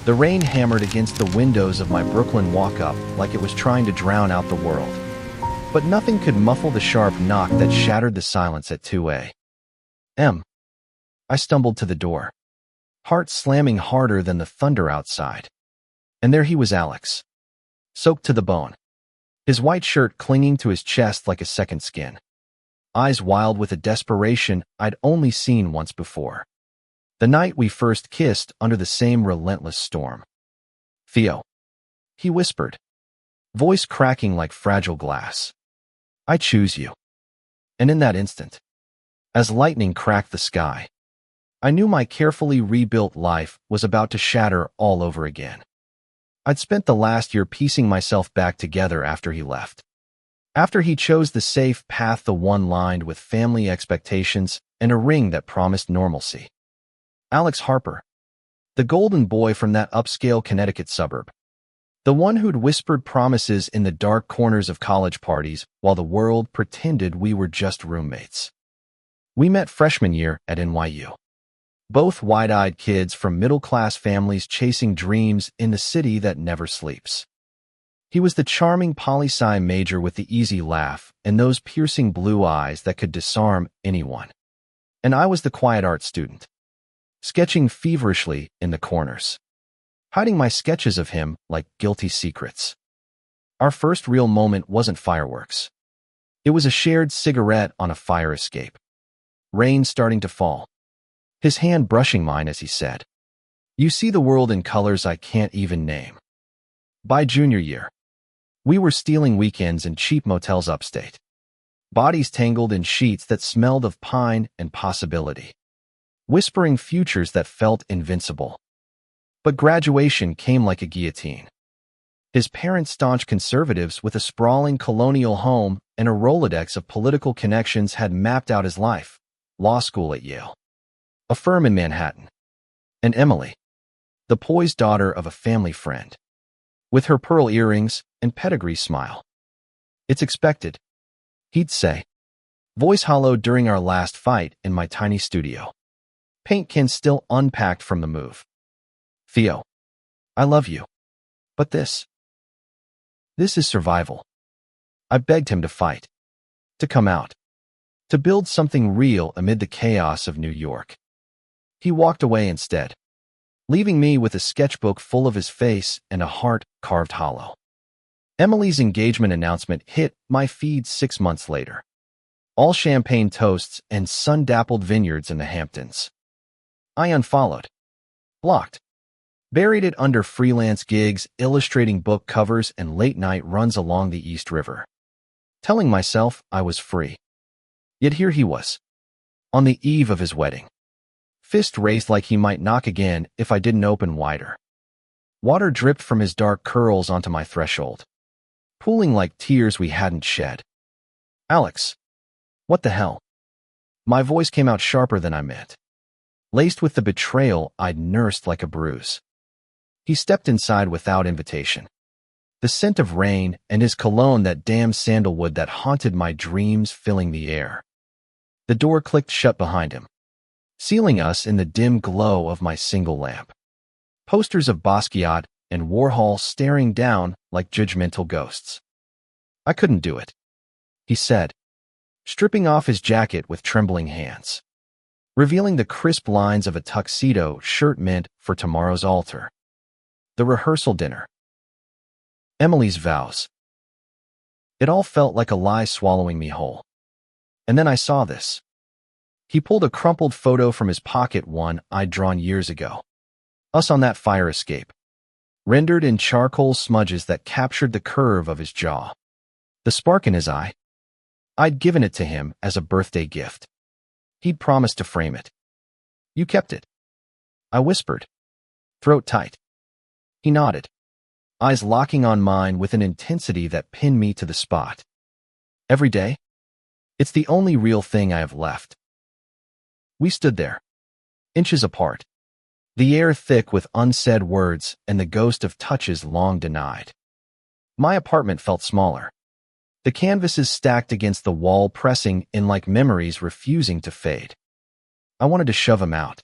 The rain hammered against the windows of my Brooklyn walk-up like it was trying to drown out the world. But nothing could muffle the sharp knock that shattered the silence at 2 a.m. I stumbled to the door, heart slamming harder than the thunder outside. And there he was, Alex, soaked to the bone, his white shirt clinging to his chest like a second skin, eyes wild with a desperation I'd only seen once before. The night we first kissed under the same relentless storm. "Theo," he whispered, voice cracking like fragile glass. "I choose you." And in that instant, as lightning cracked the sky, I knew my carefully rebuilt life was about to shatter all over again. I'd spent the last year piecing myself back together after he left. After he chose the safe path, the one lined with family expectations and a ring that promised normalcy. Alex Harper, the golden boy from that upscale Connecticut suburb. The one who'd whispered promises in the dark corners of college parties while the world pretended we were just roommates. We met freshman year at NYU. Both wide-eyed kids from middle-class families chasing dreams in the city that never sleeps. He was the charming poli-sci major with the easy laugh and those piercing blue eyes that could disarm anyone. And I was the quiet art student, sketching feverishly in the corners, hiding my sketches of him like guilty secrets. Our first real moment wasn't fireworks. It was a shared cigarette on a fire escape. Rain starting to fall. His hand brushing mine as he said, "You see the world in colors I can't even name." By junior year, we were stealing weekends in cheap motels upstate, bodies tangled in sheets that smelled of pine and possibility, whispering futures that felt invincible. But graduation came like a guillotine. His parents, staunch conservatives with a sprawling colonial home and a Rolodex of political connections, had mapped out his life: law school at Yale, a firm in Manhattan, and Emily, the poised daughter of a family friend, with her pearl earrings and pedigree smile. "It's expected," he'd say, voice hollow during our last fight in my tiny studio, paint cans still unpacked from the move. "Theo, I love you, but this is survival." I begged him to fight, to come out, to build something real amid the chaos of New York. He walked away instead, leaving me with a sketchbook full of his face and a heart carved hollow. Emily's engagement announcement hit my feed 6 months later. All champagne toasts and sun-dappled vineyards in the Hamptons. I unfollowed, blocked, buried it under freelance gigs illustrating book covers and late-night runs along the East River, telling myself I was free. Yet here he was, on the eve of his wedding, fist raised like he might knock again if I didn't open wider. Water dripped from his dark curls onto my threshold, pooling like tears we hadn't shed. "Alex, what the hell?" My voice came out sharper than I meant, laced with the betrayal I'd nursed like a bruise. He stepped inside without invitation, the scent of rain and his cologne, that damn sandalwood that haunted my dreams, filling the air. The door clicked shut behind him, sealing us in the dim glow of my single lamp. Posters of Basquiat and Warhol staring down like judgmental ghosts. "I couldn't do it," he said, stripping off his jacket with trembling hands, revealing the crisp lines of a tuxedo shirt meant for tomorrow's altar. The rehearsal dinner. Emily's vows. It all felt like a lie swallowing me whole. And then I saw this. He pulled a crumpled photo from his pocket, one I'd drawn years ago. Us on that fire escape, rendered in charcoal smudges that captured the curve of his jaw, the spark in his eye. I'd given it to him as a birthday gift. He'd promised to frame it. "You kept it," I whispered, throat tight. He nodded, eyes locking on mine with an intensity that pinned me to the spot. "Every day? It's the only real thing I have left." We stood there, inches apart, the air thick with unsaid words and the ghost of touches long denied. My apartment felt smaller, the canvases stacked against the wall pressing in like memories refusing to fade. I wanted to shove him out,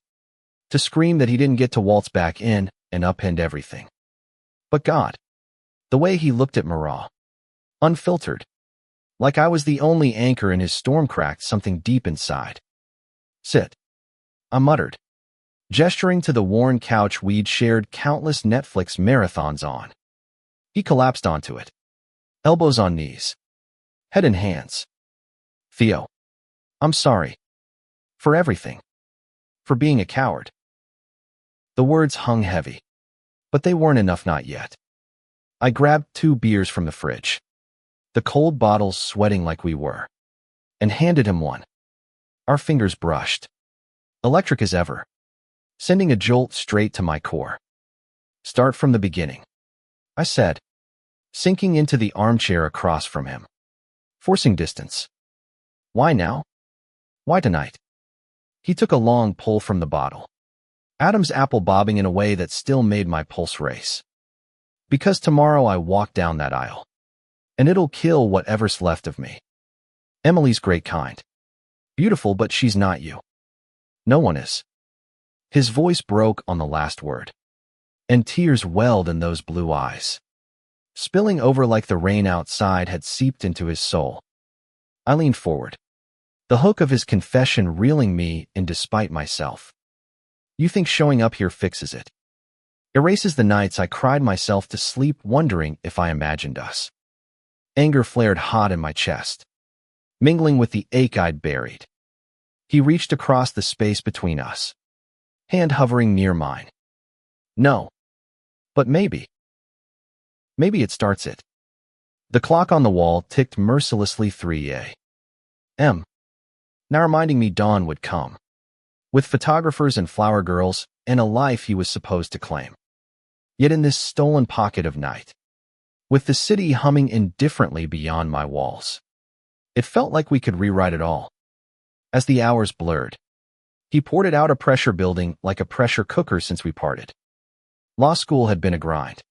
to scream that he didn't get to waltz back in and upend everything. But God, the way he looked at Mara, unfiltered, like I was the only anchor in his storm, cracked something deep inside. Sit, I muttered, gesturing to the worn couch we'd shared countless Netflix marathons on. He collapsed onto it, elbows on knees, head in hands. Theo, I'm sorry. For everything. For being a coward. The words hung heavy. But they weren't enough, not yet. I grabbed 2 beers from the fridge, the cold bottles sweating like we were, and handed him one. Our fingers brushed, electric as ever, sending a jolt straight to my core. Start from the beginning, I said, sinking into the armchair across from him, forcing distance. Why now? Why tonight? He took a long pull from the bottle, Adam's apple bobbing in a way that still made my pulse race. Because tomorrow I walk down that aisle, and it'll kill whatever's left of me. Emily's great kind. Beautiful, but she's not you. No one is. His voice broke on the last word, and tears welled in those blue eyes, spilling over like the rain outside had seeped into his soul. I leaned forward, the hook of his confession reeling me in despite myself. You think showing up here fixes it? Erases the nights I cried myself to sleep wondering if I imagined us. Anger flared hot in my chest, mingling with the ache I'd buried. He reached across the space between us, hand hovering near mine. No. But maybe. Maybe it starts it. The clock on the wall ticked mercilessly 3 a.m., now reminding me dawn would come, with photographers and flower girls and a life he was supposed to claim. Yet in this stolen pocket of night, with the city humming indifferently beyond my walls, it felt like we could rewrite it all. As the hours blurred, he poured it out, a pressure building like a pressure cooker since we parted. Law school had been a grind,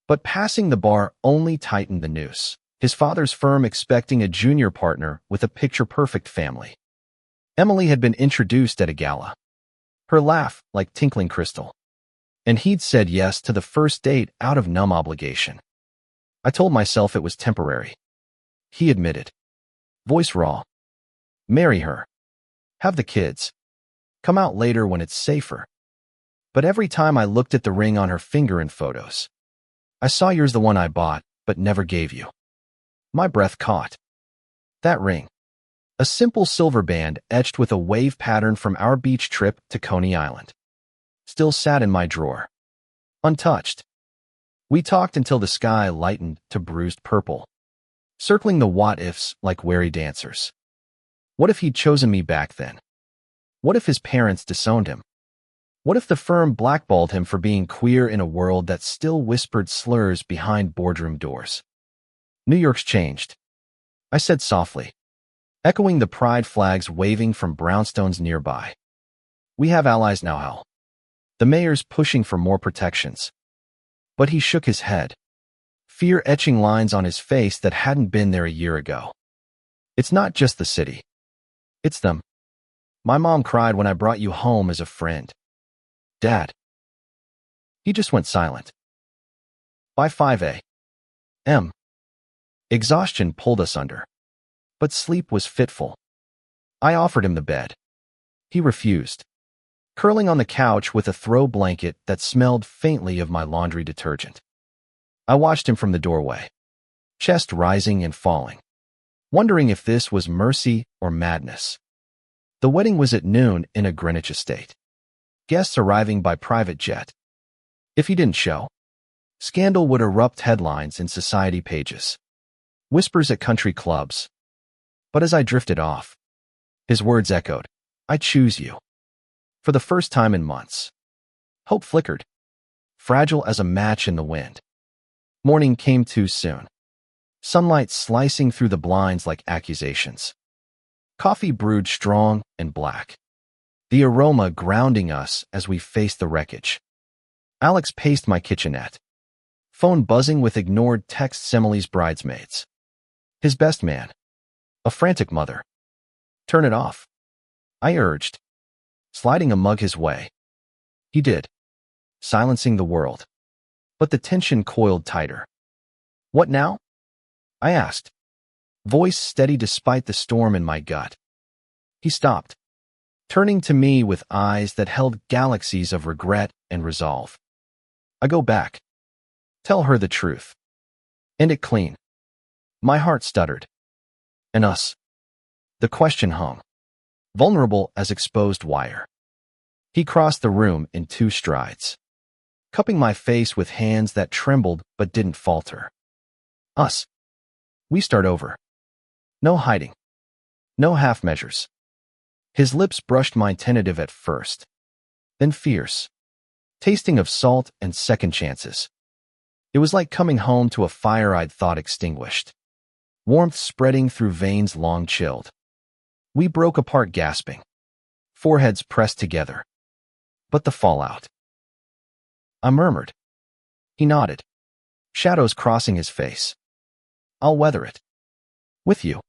but passing the bar only tightened the noose. His father's firm expecting a junior partner with a picture-perfect family. Emily had been introduced at a gala, her laugh like tinkling crystal, and he'd said yes to the first date out of numb obligation. I told myself it was temporary. He admitted, voice raw, marry her, have the kids, come out later when it's safer. But every time I looked at the ring on her finger in photos, I saw yours, the one I bought but never gave you. My breath caught. That ring, a simple silver band etched with a wave pattern from our beach trip to Coney Island, still sat in my drawer, untouched. We talked until the sky lightened to bruised purple, circling the what-ifs like wary dancers. What if he'd chosen me back then? What if his parents disowned him? What if the firm blackballed him for being queer in a world that still whispered slurs behind boardroom doors? New York's changed, I said softly, echoing the pride flags waving from brownstones nearby. We have allies now, Hal. The mayor's pushing for more protections. But he shook his head, fear etching lines on his face that hadn't been there a year ago. It's not just the city. It's them. My mom cried when I brought you home as a friend. Dad. He just went silent. By 5 a.m., exhaustion pulled us under, but sleep was fitful. I offered him the bed. He refused, curling on the couch with a throw blanket that smelled faintly of my laundry detergent. I watched him from the doorway, chest rising and falling, wondering if this was mercy or madness. The wedding was at noon in a Greenwich estate, guests arriving by private jet. If he didn't show, scandal would erupt headlines in society pages, whispers at country clubs. But as I drifted off, his words echoed, I choose you. For the first time in months, hope flickered, fragile as a match in the wind. Morning came too soon, sunlight slicing through the blinds like accusations. Coffee brewed strong and black, the aroma grounding us as we faced the wreckage. Alex paced my kitchenette, phone buzzing with ignored texts. Emily's bridesmaids. His best man, a frantic mother. Turn it off, I urged, sliding a mug his way. He did, silencing the world. But the tension coiled tighter. What now? I asked, voice steady despite the storm in my gut. He stopped, turning to me with eyes that held galaxies of regret and resolve. I go back. Tell her the truth. End it clean. My heart stuttered. And us? The question hung, vulnerable as exposed wire. He crossed the room in 2 strides, cupping my face with hands that trembled but didn't falter. Us. We start over. No hiding. No half measures. His lips brushed mine tentative at first, then fierce, tasting of salt and second chances. It was like coming home to a fire I'd thought extinguished, warmth spreading through veins long chilled. We broke apart gasping, foreheads pressed together. But the fallout. I murmured. He nodded, shadows crossing his face. I'll weather it. With you.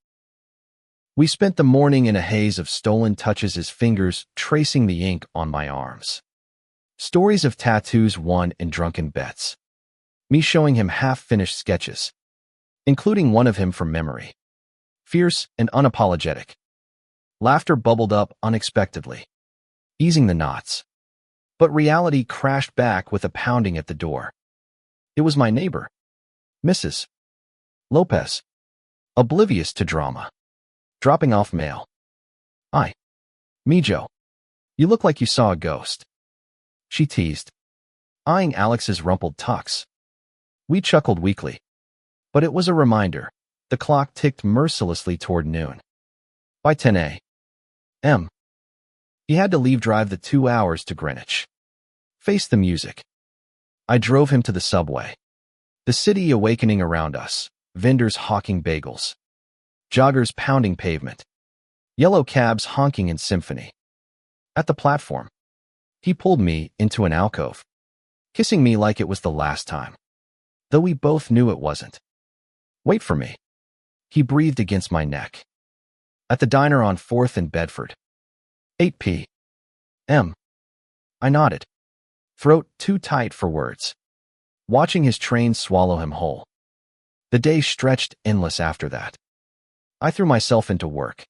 We spent the morning in a haze of stolen touches, his fingers tracing the ink on my arms. Stories of tattoos won in drunken bets. Me showing him half-finished sketches, including one of him from memory. Fierce and unapologetic. Laughter bubbled up unexpectedly, easing the knots. But reality crashed back with a pounding at the door. It was my neighbor, Mrs. Lopez, oblivious to drama, dropping off mail. Mijo, you look like you saw a ghost. She teased, eyeing Alex's rumpled tux. We chuckled weakly, but it was a reminder. The clock ticked mercilessly toward noon. By 10 a.m., he had to leave drive the 2 hours to Greenwich. Face the music. I drove him to the subway. The city awakening around us, vendors hawking bagels, joggers pounding pavement, yellow cabs honking in symphony. At the platform, he pulled me into an alcove, kissing me like it was the last time, though we both knew it wasn't. Wait for me. He breathed against my neck. At the diner on 4th and Bedford. 8 p.m. I nodded, throat too tight for words, watching his train swallow him whole. The day stretched endless after that. I threw myself into work,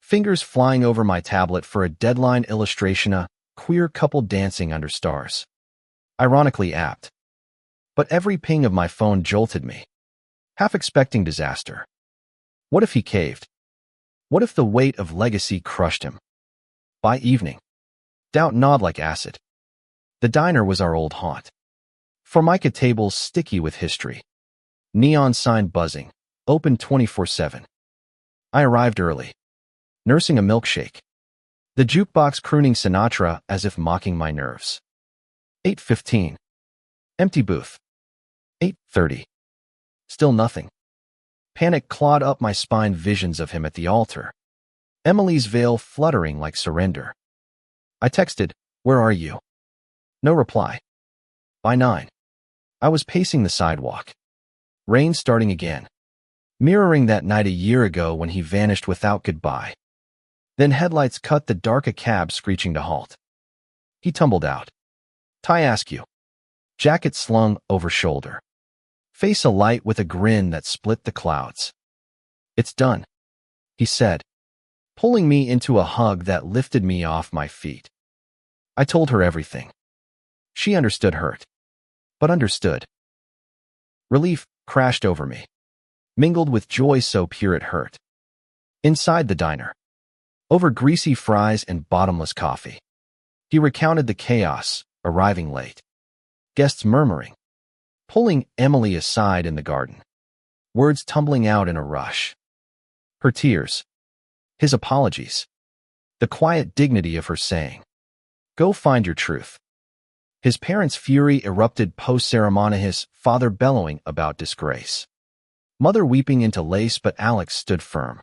fingers flying over my tablet for a deadline illustration, a queer couple dancing under stars. Ironically apt. But every ping of my phone jolted me, half expecting disaster. What if he caved? What if the weight of legacy crushed him? By evening, doubt gnawed like acid. The diner was our old haunt. Formica tables sticky with history. Neon sign buzzing, open 24/7. I arrived early, nursing a milkshake. The jukebox crooning Sinatra as if mocking my nerves. 8:15. Empty booth. 8:30. Still nothing. Panic clawed up my spine, visions of him at the altar. Emily's veil fluttering like surrender. I texted, "Where are you?" No reply. By 9. I was pacing the sidewalk. Rain starting again, mirroring that night a year ago when he vanished without goodbye. Then headlights cut the dark, a cab screeching to halt. He tumbled out. Tie askew. Jacket slung over shoulder. Face alight with a grin that split the clouds. It's done, he said, pulling me into a hug that lifted me off my feet. I told her everything. She understood hurt, but understood. Relief crashed over me, mingled with joy so pure it hurt. Inside the diner, over greasy fries and bottomless coffee, he recounted the chaos, arriving late. Guests murmuring, pulling Emily aside in the garden, words tumbling out in a rush. Her tears, his apologies, the quiet dignity of her saying, "Go find your truth." His parents' fury erupted post-ceremony, his father bellowing about disgrace, mother weeping into lace, but Alex stood firm,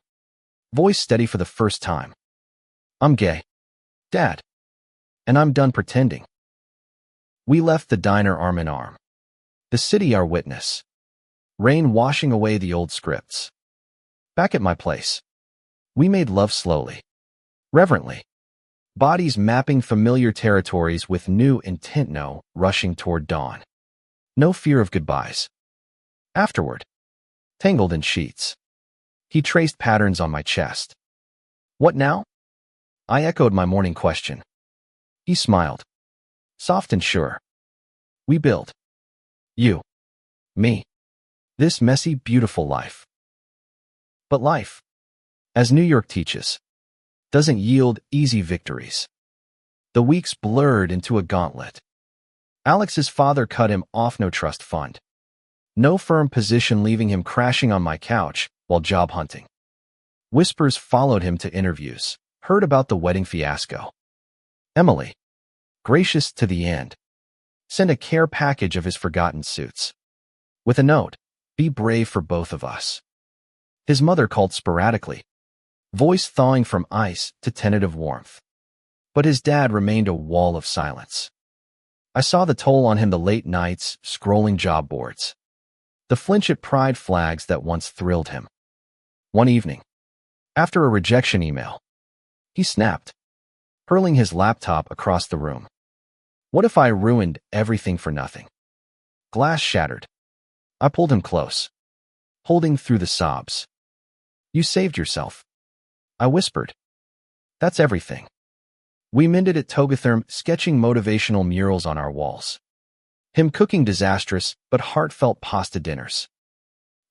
voice steady for the first time. "I'm gay, Dad, and I'm done pretending." We left the diner arm in arm, the city our witness, rain washing away the old scripts. Back at my place, we made love slowly, reverently, bodies mapping familiar territories with new intent, no rushing toward dawn. No fear of goodbyes. Afterward, tangled in sheets. He traced patterns on my chest. What now? I echoed my morning question. He smiled. Soft and sure. We build. You. Me. This messy, beautiful life. But life, as New York teaches, doesn't yield easy victories. The weeks blurred into a gauntlet. Alex's father cut him off, no trust fund. No firm position, leaving him crashing on my couch while job hunting. Whispers followed him to interviews, heard about the wedding fiasco. Emily, gracious to the end, sent a care package of his forgotten suits. With a note, be brave for both of us. His mother called sporadically, voice thawing from ice to tentative warmth. But his dad remained a wall of silence. I saw the toll on him, the late nights, scrolling job boards. The flinch at pride flags that once thrilled him. One evening, after a rejection email, he snapped, hurling his laptop across the room. What if I ruined everything for nothing? Glass shattered. I pulled him close, holding through the sobs. You saved yourself, I whispered. That's everything. We mended at Togatherm, sketching motivational murals on our walls. Him cooking disastrous but heartfelt pasta dinners.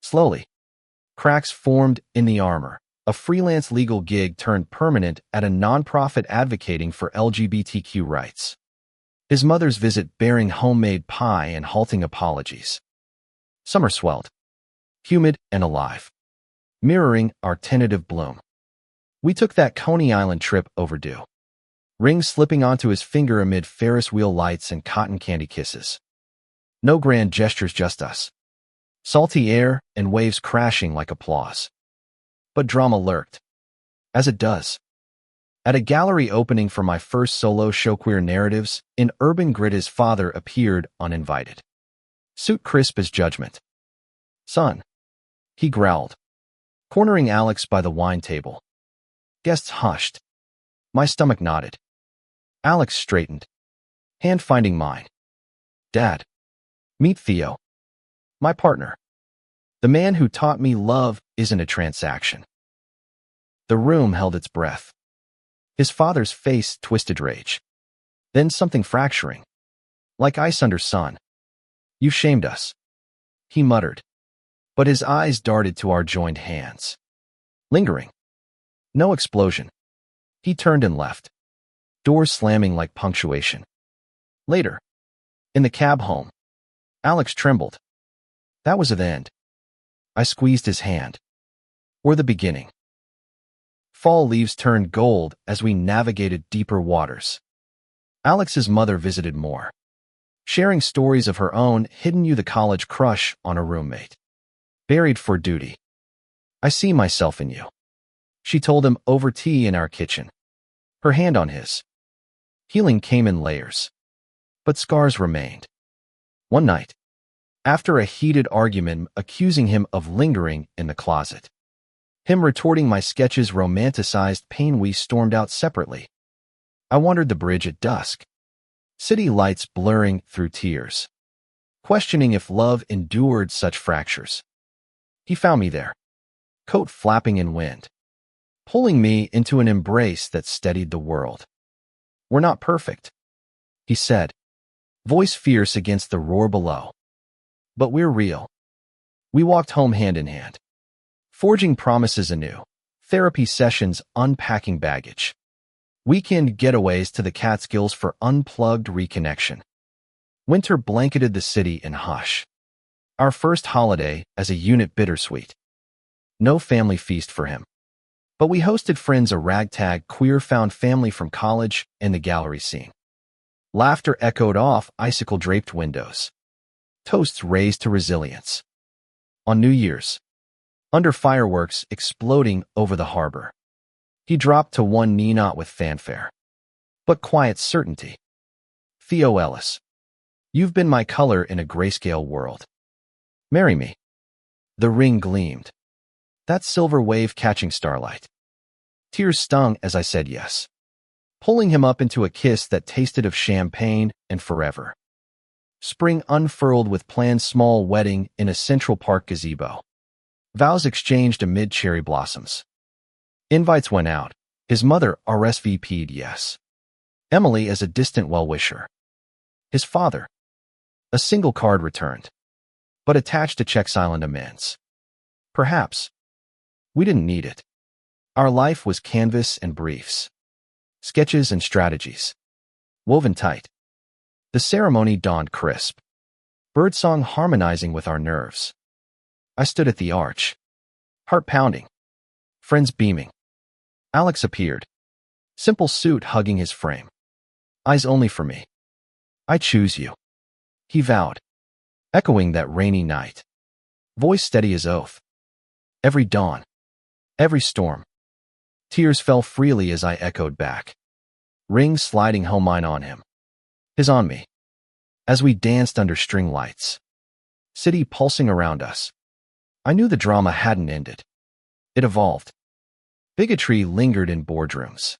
Slowly, cracks formed in the armor. A freelance legal gig turned permanent at a nonprofit advocating for LGBTQ rights. His mother's visit bearing homemade pie and halting apologies. Summer swelled, humid and alive, mirroring our tentative bloom. We took that Coney Island trip overdue. Rings slipping onto his finger amid Ferris wheel lights and cotton candy kisses. No grand gestures, just us. Salty air and waves crashing like applause. But drama lurked, as it does. At a gallery opening for my first solo show, Queer Narratives, in Urban Grit, his father appeared uninvited. Suit crisp as judgment. Son, he growled, cornering Alex by the wine table. Guests hushed. My stomach knotted. Alex straightened, hand finding mine. Dad, meet Theo, my partner. The man who taught me love isn't a transaction. The room held its breath. His father's face twisted rage. Then something fracturing, like ice under sun. You shamed us, he muttered, but his eyes darted to our joined hands. Lingering. No explosion. He turned and left, doors slamming like punctuation. Later, in the cab home, Alex trembled. That was the end. I squeezed his hand. Or the beginning. Fall leaves turned gold as we navigated deeper waters. Alex's mother visited more, sharing stories of her own hidden the college crush on a roommate. Buried for duty. I see myself in you, she told him over tea in our kitchen, her hand on his. Healing came in layers, but scars remained. One night, after a heated argument accusing him of lingering in the closet, him retorting my sketches romanticized pain, we stormed out separately. I wandered the bridge at dusk, city lights blurring through tears, questioning if love endured such fractures. He found me there, coat flapping in wind, pulling me into an embrace that steadied the world. We're not perfect, he said, voice fierce against the roar below. But we're real. We walked home hand in hand, forging promises anew, therapy sessions unpacking baggage, weekend getaways to the Catskills for unplugged reconnection. Winter blanketed the city in hush. Our first holiday as a unit bittersweet. No family feast for him. But we hosted friends, a ragtag queer found family from college and the gallery scene. Laughter echoed off icicle-draped windows. Toasts raised to resilience. On New Year's, under fireworks exploding over the harbor, he dropped to one knee, not with fanfare, but quiet certainty. Theo Ellis, you've been my color in a grayscale world. Marry me. The ring gleamed, that silver wave catching starlight. Tears stung as I said yes. pulling him up into a kiss that tasted of champagne and forever. Spring unfurled with planned small wedding in a Central Park gazebo. Vows exchanged amid cherry blossoms. Invites went out. His mother RSVP'd yes. Emily as a distant well-wisher. His father. A single card returned, but attached a check silent amends. Perhaps. We didn't need it. Our life was canvas and briefs. Sketches and strategies. Woven tight. The ceremony dawned crisp. Birdsong harmonizing with our nerves. I stood at the arch. Heart pounding. Friends beaming. Alex appeared. Simple suit hugging his frame. Eyes only for me. I choose you. He vowed. Echoing that rainy night. Voice steady as oath. Every dawn. Every storm. Tears fell freely as I echoed back. Rings sliding home mine on him. His on me. As we danced under string lights. City pulsing around us. I knew the drama hadn't ended. It evolved. Bigotry lingered in boardrooms.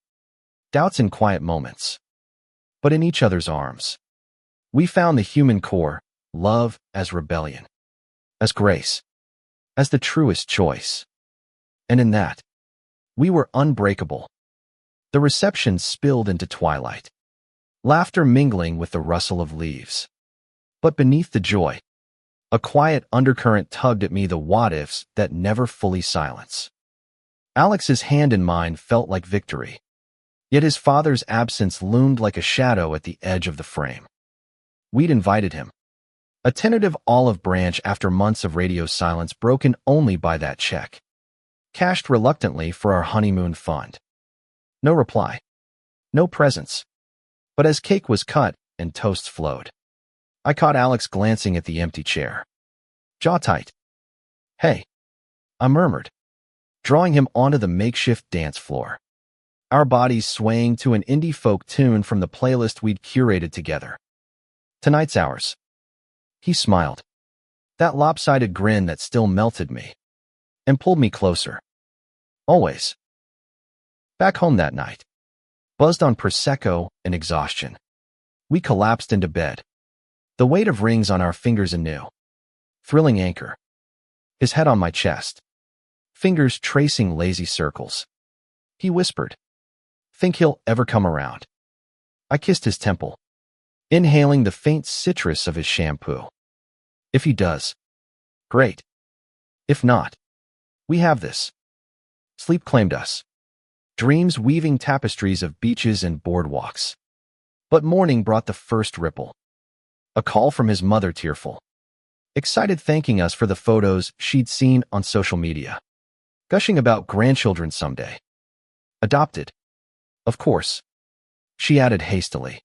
Doubts in quiet moments. But in each other's arms. We found the human core, love as rebellion. As grace. As the truest choice. And in that, we were unbreakable. The reception spilled into twilight. Laughter mingling with the rustle of leaves. But beneath the joy, a quiet undercurrent tugged at me the what-ifs that never fully silence. Alex's hand in mine felt like victory. Yet his father's absence loomed like a shadow at the edge of the frame. We'd invited him. A tentative olive branch after months of radio silence broken only by that check. Cashed reluctantly for our honeymoon fund. No reply. No presents. But as cake was cut and toasts flowed, I caught Alex glancing at the empty chair. Jaw tight. Hey, I murmured, drawing him onto the makeshift dance floor. Our bodies swaying to an indie folk tune from the playlist we'd curated together. Tonight's ours. He smiled. That lopsided grin that still melted me. And pulled me closer. Always. Back home that night. Buzzed on Prosecco and exhaustion. We collapsed into bed. The weight of rings on our fingers anew. Thrilling anchor. His head on my chest. Fingers tracing lazy circles. He whispered. Think he'll ever come around? I kissed his temple, inhaling the faint citrus of his shampoo. If he does, great. If not, we have this. Sleep claimed us. Dreams weaving tapestries of beaches and boardwalks. But morning brought the first ripple. A call from his mother, tearful. Excited, thanking us for the photos she'd seen on social media. Gushing about grandchildren someday. Adopted. Of course. She added hastily,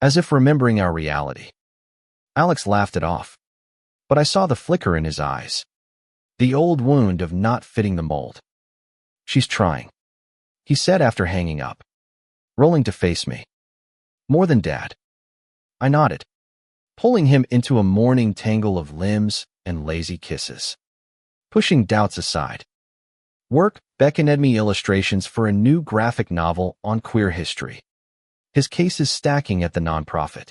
as if remembering our reality. Alex laughed it off. But I saw the flicker in his eyes. The old wound of not fitting the mold. She's trying, he said after hanging up, rolling to face me. More than Dad. I nodded, pulling him into a morning tangle of limbs and lazy kisses. Pushing doubts aside. Work beckoned me illustrations for a new graphic novel on queer history. His cases stacking at the nonprofit.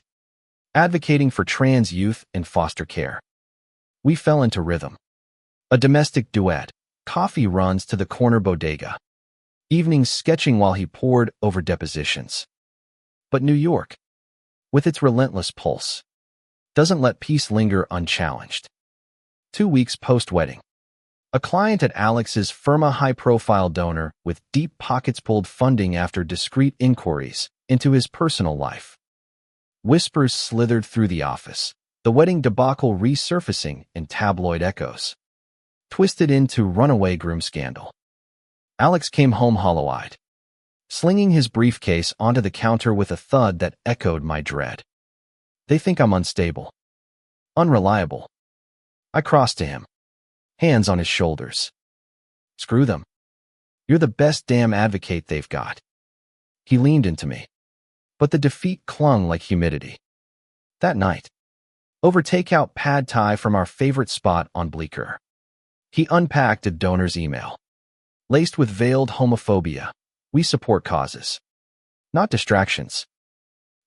Advocating for trans youth in foster care. We fell into rhythm. A domestic duet. Coffee runs to the corner bodega. Evenings sketching while he pored over depositions. But New York, with its relentless pulse, doesn't let peace linger unchallenged. 2 weeks post-wedding. A client at Alex's firm, a high-profile donor with deep pockets, pulled funding after discreet inquiries into his personal life. Whispers slithered through the office, the wedding debacle resurfacing in tabloid echoes. Twisted into runaway groom scandal. Alex came home hollow-eyed, slinging his briefcase onto the counter with a thud that echoed my dread. They think I'm unstable. Unreliable. I crossed to him, hands on his shoulders. Screw them. You're the best damn advocate they've got. He leaned into me, but the defeat clung like humidity. That night, over takeout pad thai from our favorite spot on Bleecker, he unpacked a donor's email. Laced with veiled homophobia, we support causes. not distractions.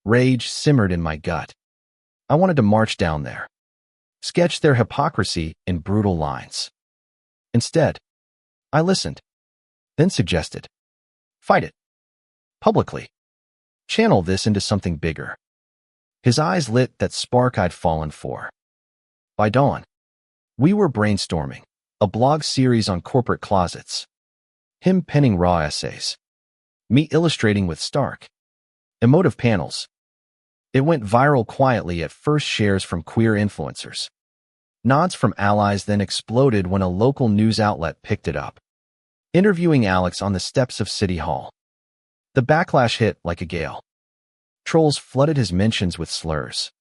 Rage simmered in my gut. I wanted to march down there, sketch their hypocrisy in brutal lines. Instead, I listened, then suggested, fight it. Publicly. Channel this into something bigger. His eyes lit that spark I'd fallen for. By dawn, we were brainstorming, a blog series on corporate closets. Him penning raw essays. Me illustrating with stark, emotive panels. It went viral quietly at first, shares from queer influencers. Nods from allies then exploded when a local news outlet picked it up, interviewing Alex on the steps of City Hall. The backlash hit like a gale. Trolls flooded his mentions with slurs.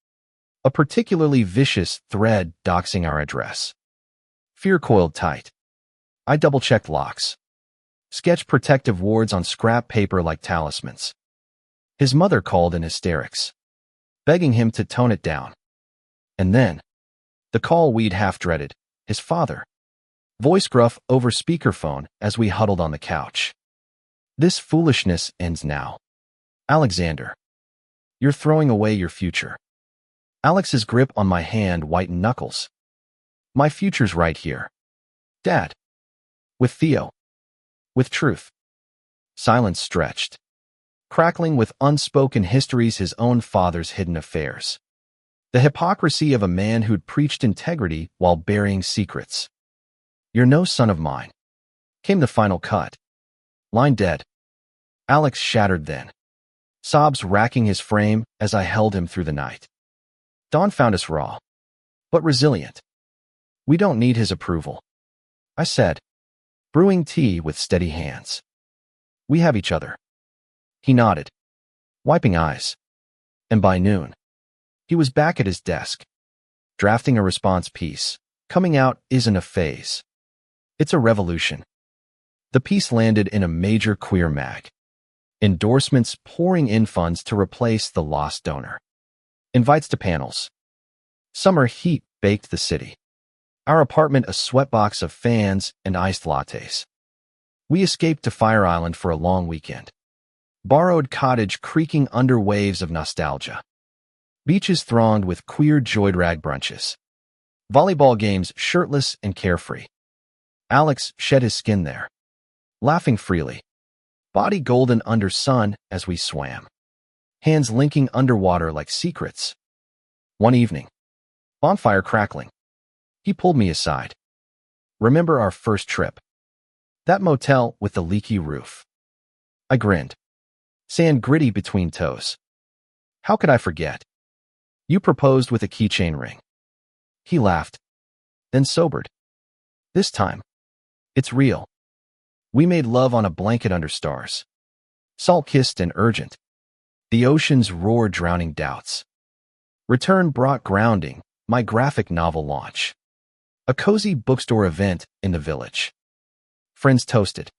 A particularly vicious thread doxing our address. Fear coiled tight. I double-checked locks. Sketched protective wards on scrap paper like talismans. His mother called in hysterics, begging him to tone it down. And then, the call we'd half-dreaded, his father. Voice gruff over speakerphone as we huddled on the couch. This foolishness ends now. Alexander. You're throwing away your future. Alex's grip on my hand whitened knuckles. My future's right here. Dad. With Theo. With truth. Silence stretched, crackling with unspoken histories, his own father's hidden affairs. The hypocrisy of a man who'd preached integrity while burying secrets. You're no son of mine. Came the final cut. Line dead. Alex shattered then, sobs racking his frame as I held him through the night. Dawn found us raw, but resilient. We don't need his approval, I said, brewing tea with steady hands. We have each other. He nodded, wiping eyes. And by noon, he was back at his desk, drafting a response piece. Coming out isn't a phase. It's a revolution. The piece landed in a major queer mag. Endorsements pouring in, funds to replace the lost donor. Invites to panels. Summer heat baked the city. Our apartment a sweatbox of fans and iced lattes. We escaped to Fire Island for a long weekend. Borrowed cottage creaking under waves of nostalgia. Beaches thronged with queer joyrag brunches. Volleyball games shirtless and carefree. Alex shed his skin there, laughing freely. Body golden under sun as we swam. Hands linking underwater like secrets. One evening, bonfire crackling. He pulled me aside. Remember our first trip? That motel with the leaky roof. I grinned. Sand gritty between toes. How could I forget? You proposed with a keychain ring. He laughed, then sobered. This time, it's real. We made love on a blanket under stars. Salt-kissed and urgent. The ocean's roar drowning doubts. Return brought grounding, my graphic novel launch. A cozy bookstore event in the village. Friends toasted.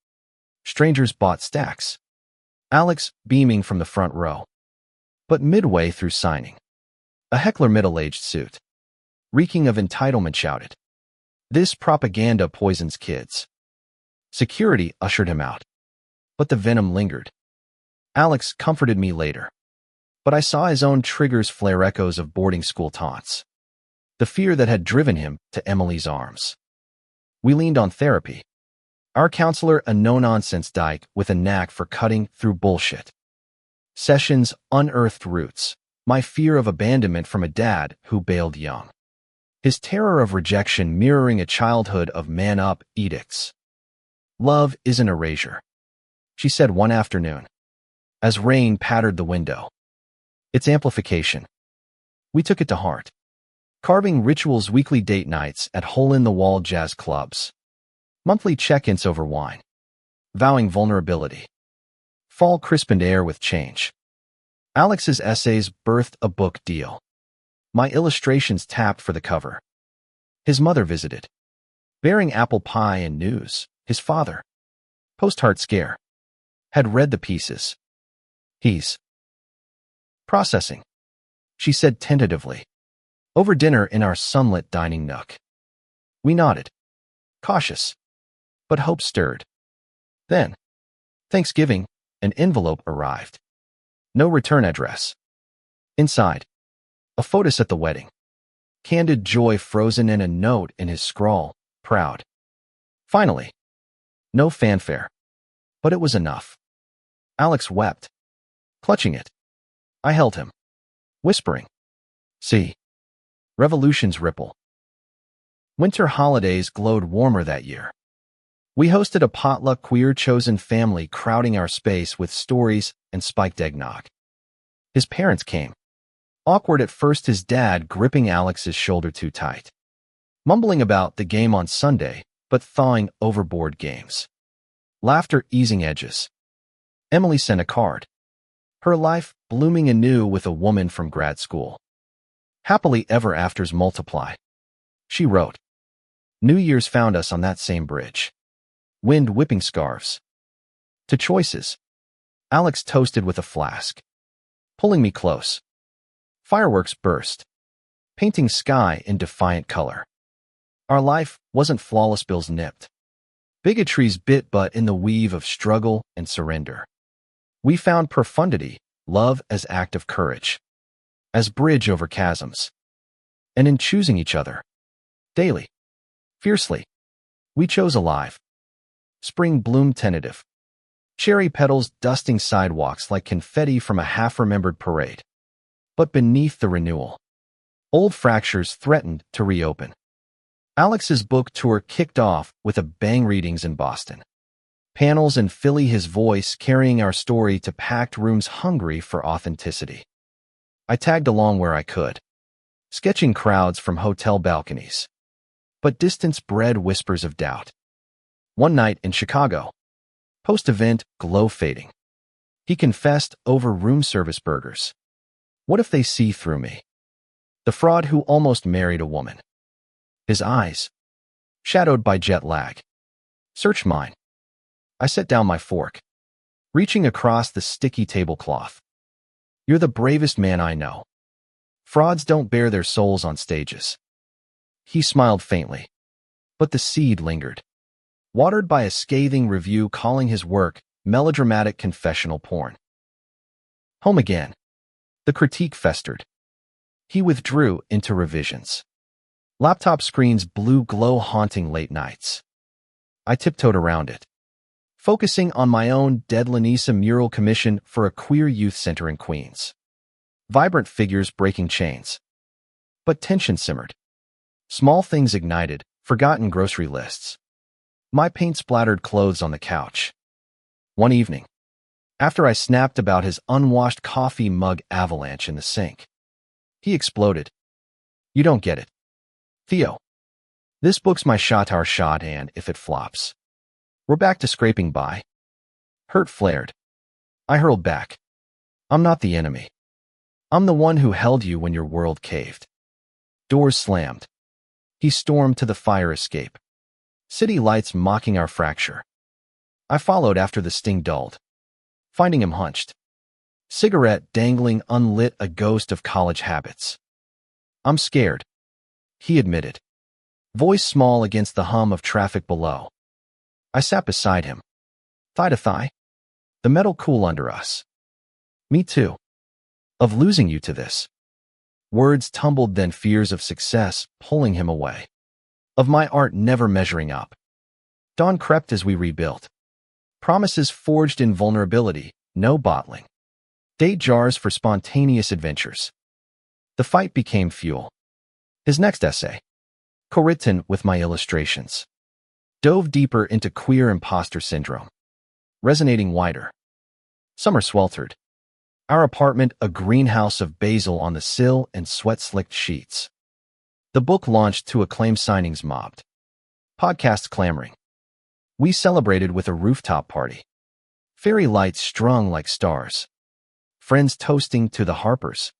Strangers bought stacks. Alex beaming from the front row. But midway through signing, a heckler middle-aged suit, reeking of entitlement, shouted, "This propaganda poisons kids." Security ushered him out, but the venom lingered. Alex comforted me later, but I saw his own triggers flare, echoes of boarding school taunts. The fear that had driven him to Emily's arms. We leaned on therapy. Our counselor, a no-nonsense dyke with a knack for cutting through bullshit. Sessions unearthed roots, my fear of abandonment from a dad who bailed young. His terror of rejection mirroring a childhood of man-up edicts. Love isn't erasure, she said one afternoon, as rain pattered the window. It's amplification. We took it to heart. Carving rituals, weekly date nights at hole-in-the-wall jazz clubs. Monthly check-ins over wine. Vowing vulnerability. Fall crispened air with change. Alex's essays birthed a book deal. My illustrations tapped for the cover. His mother visited, bearing apple pie and news. His father, post-heart scare, had read the pieces. He's processing, she said tentatively, over dinner in our sunlit dining nook. We nodded, cautious, but hope stirred. Then, Thanksgiving, an envelope arrived. No return address. Inside, a photos at the wedding. Candid joy frozen in a note in his scrawl, proud. Finally, no fanfare. But it was enough. Alex wept, clutching it. I held him, whispering, "See, revolutions ripple." Winter holidays glowed warmer that year. We hosted a potluck, queer-chosen family crowding our space with stories and spiked eggnog. His parents came. Awkward at first, his dad gripping Alex's shoulder too tight. Mumbling about the game on Sunday, but thawing over board games. Laughter easing edges. Emily sent a card. Her life blooming anew with a woman from grad school. Happily ever afters multiply. She wrote. New Year's found us on that same bridge. Wind whipping scarves. To choices. Alex toasted with a flask. Pulling me close. Fireworks burst. Painting sky in defiant color. Our life wasn't flawless, bills nipped. Bigotries bit, but in the weave of struggle and surrender. We found profundity, love as act of courage. As bridge over chasms. And in choosing each other. Daily. Fiercely. We chose alive. Spring bloom tentative. Cherry petals dusting sidewalks like confetti from a half-remembered parade. But beneath the renewal, old fractures threatened to reopen. Alex's book tour kicked off with a bang, readings in Boston. Panels in Philly, his voice carrying our story to packed rooms hungry for authenticity. I tagged along where I could, sketching crowds from hotel balconies. But distance bred whispers of doubt. One night in Chicago, post-event glow fading. He confessed over room service burgers. What if they see through me? The fraud who almost married a woman. His eyes, shadowed by jet lag. Search mine. I set down my fork, reaching across the sticky tablecloth. You're the bravest man I know. Frauds don't bare their souls on stages. He smiled faintly, but the seed lingered. Watered by a scathing review calling his work melodramatic confessional porn. Home again. The critique festered. He withdrew into revisions. Laptop screens blue glow haunting late nights. I tiptoed around it, focusing on my own Dead Lanisa mural commission for a queer youth center in Queens. Vibrant figures breaking chains. But tension simmered. Small things ignited, forgotten grocery lists. My paint-splattered clothes on the couch. One evening, after I snapped about his unwashed coffee mug avalanche in the sink, he exploded. You don't get it. Theo. This book's my shot, and if it flops, we're back to scraping by. Hurt flared. I hurled back. I'm not the enemy. I'm the one who held you when your world caved. Doors slammed. He stormed to the fire escape. City lights mocking our fracture. I followed after the sting dulled, finding him hunched. Cigarette dangling unlit, a ghost of college habits. I'm scared, he admitted. Voice small against the hum of traffic below. I sat beside him, thigh to thigh. The metal cool under us. Me too. Of losing you to this. Words tumbled, then fears of success pulling him away. Of my art never measuring up. Dawn crept as we rebuilt. Promises forged in vulnerability, no bottling. Date jars for spontaneous adventures. The fight became fuel. His next essay, co-written with my illustrations, dove deeper into queer imposter syndrome, resonating wider. Summer sweltered. Our apartment a greenhouse of basil on the sill and sweat-slicked sheets. The book launched to acclaim, signings mobbed. Podcasts clamoring. We celebrated with a rooftop party. Fairy lights strung like stars. Friends toasting to the Harpers.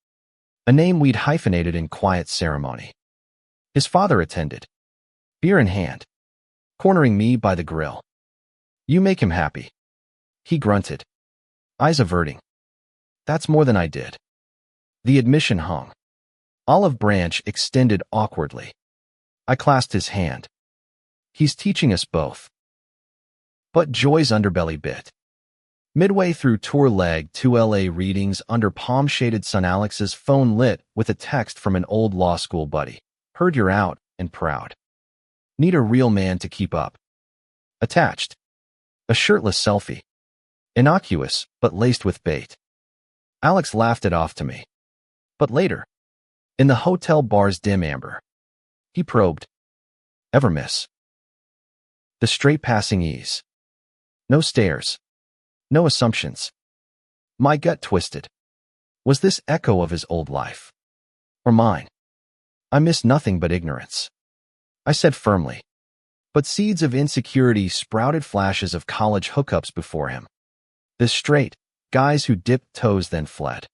A name we'd hyphenated in quiet ceremony. His father attended, beer in hand, cornering me by the grill. You make him happy. He grunted, eyes averting. That's more than I did. The admission hung. Olive branch extended awkwardly. I clasped his hand. He's teaching us both. But joy's underbelly bit. Midway through tour leg 2 LA readings under palm-shaded sun, Alex's phone lit with a text from an old law school buddy. Heard you're out and proud. Need a real man to keep up. Attached. A shirtless selfie. Innocuous, but laced with bait. Alex laughed it off to me. But later, in the hotel bar's dim amber, he probed. Ever miss the straight passing ease? No stares. No assumptions. My gut twisted. Was this echo of his old life? Or mine? I miss nothing but ignorance, I said firmly. But seeds of insecurity sprouted, flashes of college hookups before him. The straight guys who dipped toes then fled.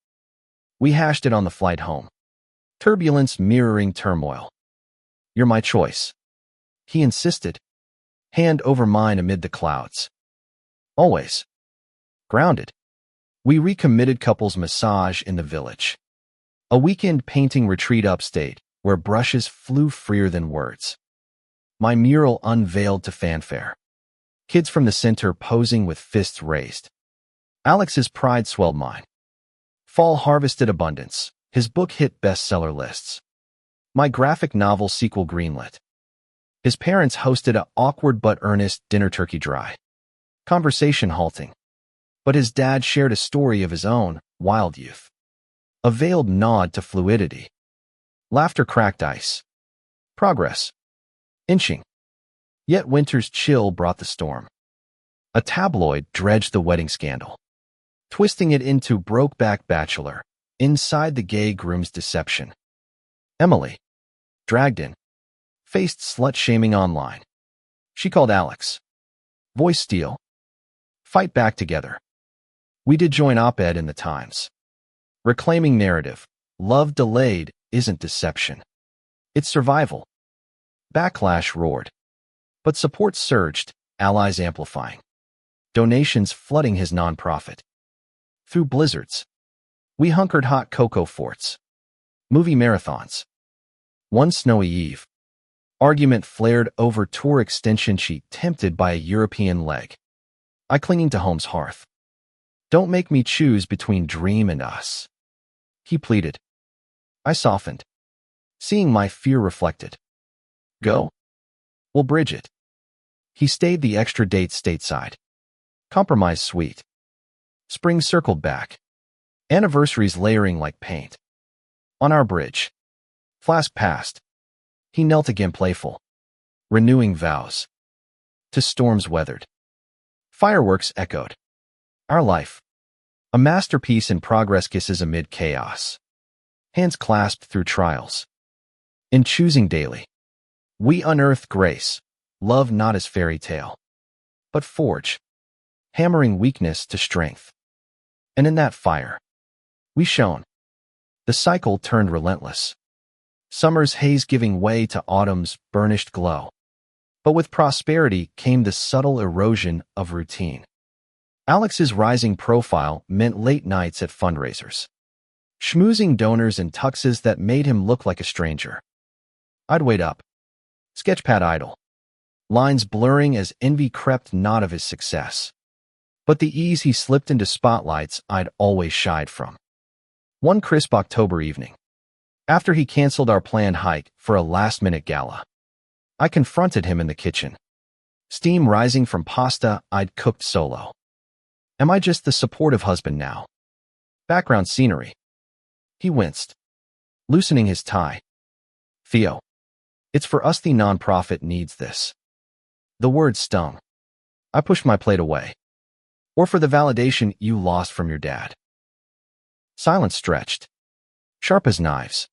We hashed it on the flight home. Turbulence mirroring turmoil. You're my choice, he insisted, hand over mine amid the clouds. Always. Grounded. We recommitted couples massage in the village. A weekend painting retreat upstate, where brushes flew freer than words. My mural unveiled to fanfare. Kids from the center posing with fists raised. Alex's pride swelled mine. Fall harvested abundance. His book hit bestseller lists. My graphic novel sequel greenlit. His parents hosted a awkward but earnest dinner, turkey dry. Conversation halting. But his dad shared a story of his own, wild youth. A veiled nod to fluidity. Laughter cracked ice. Progress. Inching. Yet winter's chill brought the storm. A tabloid dredged the wedding scandal, twisting it into Brokeback Bachelor, inside the gay groom's deception. Emily, dragged in, faced slut-shaming online. She called Alex. Voice steal. Fight back together. We did join op-ed in the Times. Reclaiming narrative. Love delayed isn't deception. It's survival. Backlash roared. But support surged, allies amplifying. Donations flooding his nonprofit. Through blizzards. We hunkered hot cocoa forts. Movie marathons. One snowy eve. Argument flared over tour extension sheet tempted by a European leg. I clinging to home's hearth. Don't make me choose between dream and us, he pleaded. I softened, seeing my fear reflected. Go. We'll bridge it. He stayed the extra date stateside. Compromise sweet. Spring circled back. Anniversaries layering like paint. On our bridge. Flask passed. He knelt again playful. Renewing vows. To storms weathered. Fireworks echoed. Our life. A masterpiece in progress, kisses amid chaos. Hands clasped through trials. In choosing daily. We unearth grace. Love not as fairy tale. But forge. Hammering weakness to strength. And in that fire. We shone. The cycle turned relentless. Summer's haze giving way to autumn's burnished glow. But with prosperity came the subtle erosion of routine. Alex's rising profile meant late nights at fundraisers. Schmoozing donors and tuxes that made him look like a stranger. I'd wait up. Sketchpad idle. Lines blurring as envy crept not of his success. But the ease he slipped into spotlights I'd always shied from. One crisp October evening, after he canceled our planned hike for a last-minute gala, I confronted him in the kitchen. Steam rising from pasta I'd cooked solo. Am I just the supportive husband now? Background scenery. He winced, loosening his tie. Theo, it's for us, the nonprofit needs this. The word stung. I pushed my plate away. Or for the validation you lost from your dad. Silence stretched. Sharp as knives.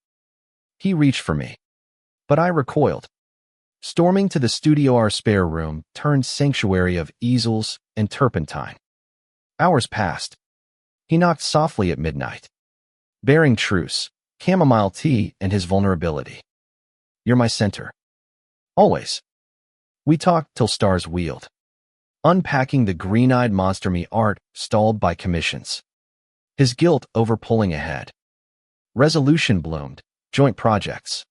He reached for me. But I recoiled. Storming to the studio, our spare room turned sanctuary of easels and turpentine. Hours passed. He knocked softly at midnight, bearing truce, chamomile tea and his vulnerability. You're my center. Always. We talked till stars wheeled. Unpacking the green-eyed monster me art stalled by commissions. His guilt over pulling ahead. Resolution bloomed, joint projects.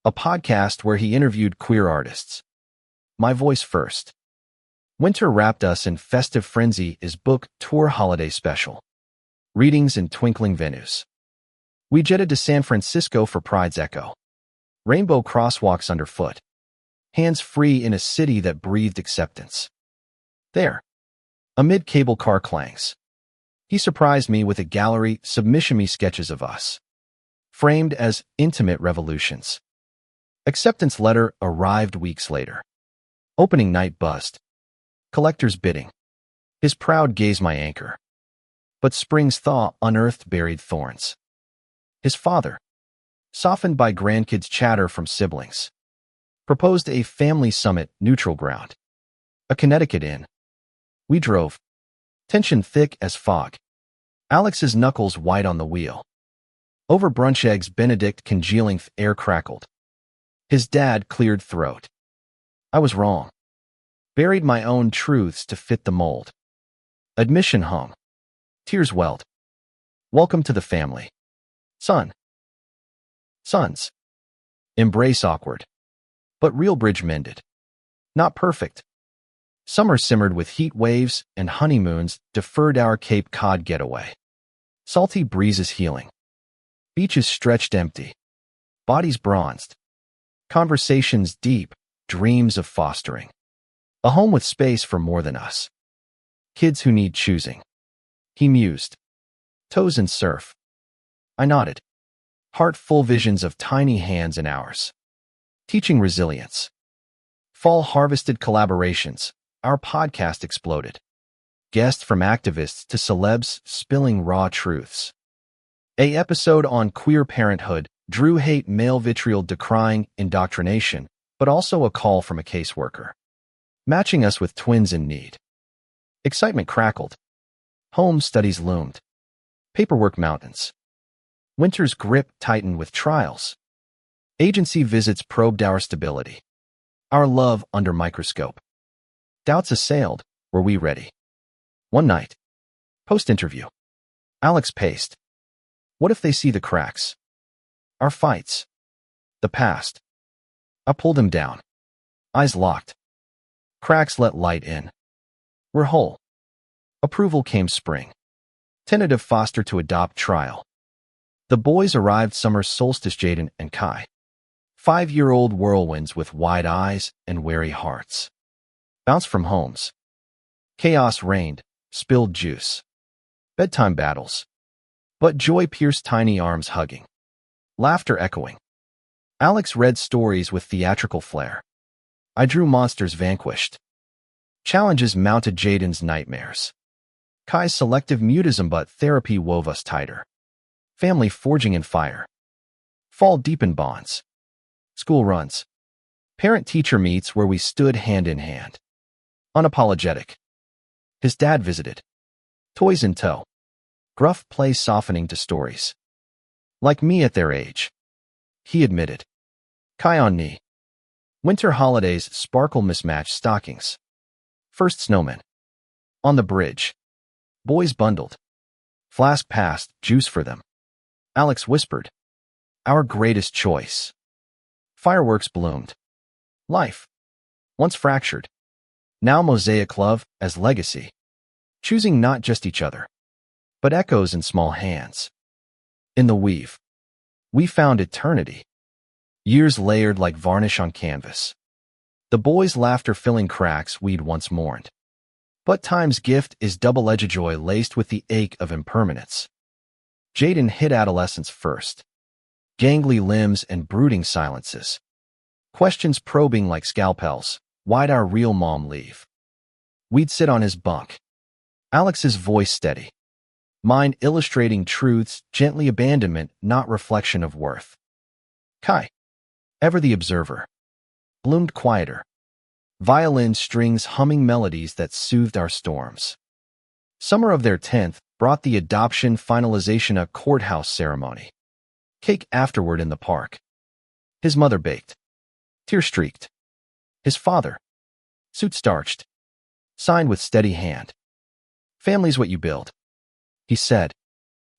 A podcast where he interviewed queer artists. My voice first. Winter wrapped us in festive frenzy is book tour holiday special. Readings in twinkling venues. We jetted to San Francisco for Pride's Echo. Rainbow crosswalks underfoot. Hands free in a city that breathed acceptance. There, amid cable car clangs, he surprised me with a gallery submission me sketches of us, framed as intimate revolutions. Acceptance letter arrived weeks later. Opening night buzzed. Collector's bidding. His proud gaze my anchor. But spring's thaw unearthed buried thorns. His father, softened by grandkids' chatter from siblings, proposed a family summit neutral ground. A Connecticut inn. We drove. Tension thick as fog. Alex's knuckles white on the wheel. Over brunch eggs Benedict congealing air crackled. His dad cleared throat. I was wrong. Buried my own truths to fit the mold. Admission hung. Tears welled. Welcome to the family. Son. Sons. Embrace awkward. But real bridge mended. Not perfect. Summer simmered with heat waves and honeymoons deferred our Cape Cod getaway. Salty breezes healing. Beaches stretched empty. Bodies bronzed. Conversations deep, dreams of fostering. A home with space for more than us. Kids who need choosing. He mused. Toes in surf. I nodded. Heart-full visions of tiny hands and hours. Teaching resilience. Fall harvested collaborations. Our podcast exploded. Guests from activists to celebs spilling raw truths. A episode on queer parenthood drew hate male vitriol decrying indoctrination, but also a call from a caseworker, matching us with twins in need. Excitement crackled. Home studies loomed. Paperwork mountains. Winter's grip tightened with trials. Agency visits probed our stability. Our love under microscope. Doubts assailed. Were we ready? One night. Post-interview. Alex paced. What if they see the cracks? Our fights. The past. I pulled him down. Eyes locked. Cracks let light in. We're whole. Approval came spring. Tentative foster to adopt trial. The boys arrived summer solstice Jaden and Kai. 5-year-old whirlwinds with wide eyes and wary hearts. Bounced from homes. Chaos reigned, spilled juice. Bedtime battles. But joy pierced tiny arms hugging. Laughter echoing. Alex read stories with theatrical flair. I drew monsters vanquished. Challenges mounted Jaden's nightmares. Kai's selective mutism but therapy wove us tighter. Family forging in fire. Fall deepened bonds. School runs. Parent-teacher meets where we stood hand in hand. Unapologetic. His dad visited. Toys in tow. Gruff play softening to stories. Like me at their age. He admitted. Kai on knee. Winter holidays sparkle mismatched stockings. First snowman. On the bridge. Boys bundled. Flask passed, juice for them. Alex whispered. Our greatest choice. Fireworks bloomed. Life. Once fractured. Now mosaic love as legacy. Choosing not just each other, but echoes in small hands. In the weave. We found eternity. Years layered like varnish on canvas. The boys' laughter filling cracks we'd once mourned. But time's gift is double-edged joy laced with the ache of impermanence. Jaden hit adolescence first. Gangly limbs and brooding silences. Questions probing like scalpels. Why'd our real mom leave? We'd sit on his bunk. Alex's voice steady. Mine illustrating truths, gently abandonment, not reflection of worth. Kai, ever the observer, bloomed quieter. Violin strings humming melodies that soothed our storms. Summer of their 10th brought the adoption finalization a courthouse ceremony. Cake afterward in the park. His mother baked. Tear-streaked. His father, suit starched, signed with steady hand. Family's what you build, he said,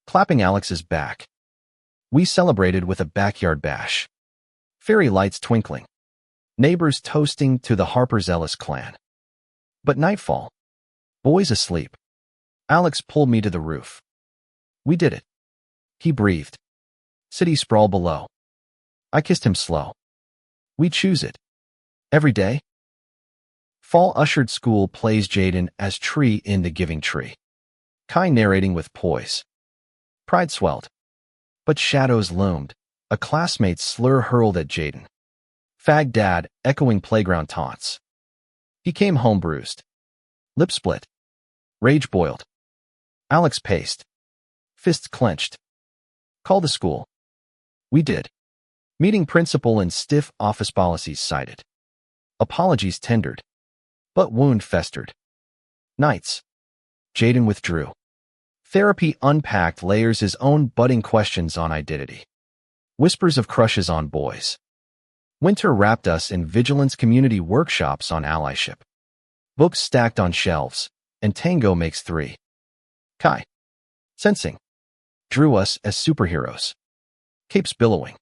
clapping Alex's back. We celebrated with a backyard bash. Fairy lights twinkling. Neighbors toasting to the Harper's Ellis clan. But nightfall. Boys asleep. Alex pulled me to the roof. We did it. He breathed. City sprawl below. I kissed him slow. We choose it. Every day. Fall ushered school plays Jaden as tree in the giving tree. Kai narrating with poise. Pride swelled. But shadows loomed. A classmate's slur hurled at Jaden. Fag dad, echoing playground taunts. He came home bruised. Lip split. Rage boiled. Alex paced. Fists clenched. Call the school. We did. Meeting principal and stiff office policies cited. Apologies tendered. But wound festered. Nights. Jaden withdrew. Therapy unpacked layers his own budding questions on identity. Whispers of crushes on boys. Winter wrapped us in vigilance community workshops on allyship. Books stacked on shelves, and tango makes three. Kai. Sensing. Drew us as superheroes. Capes billowing.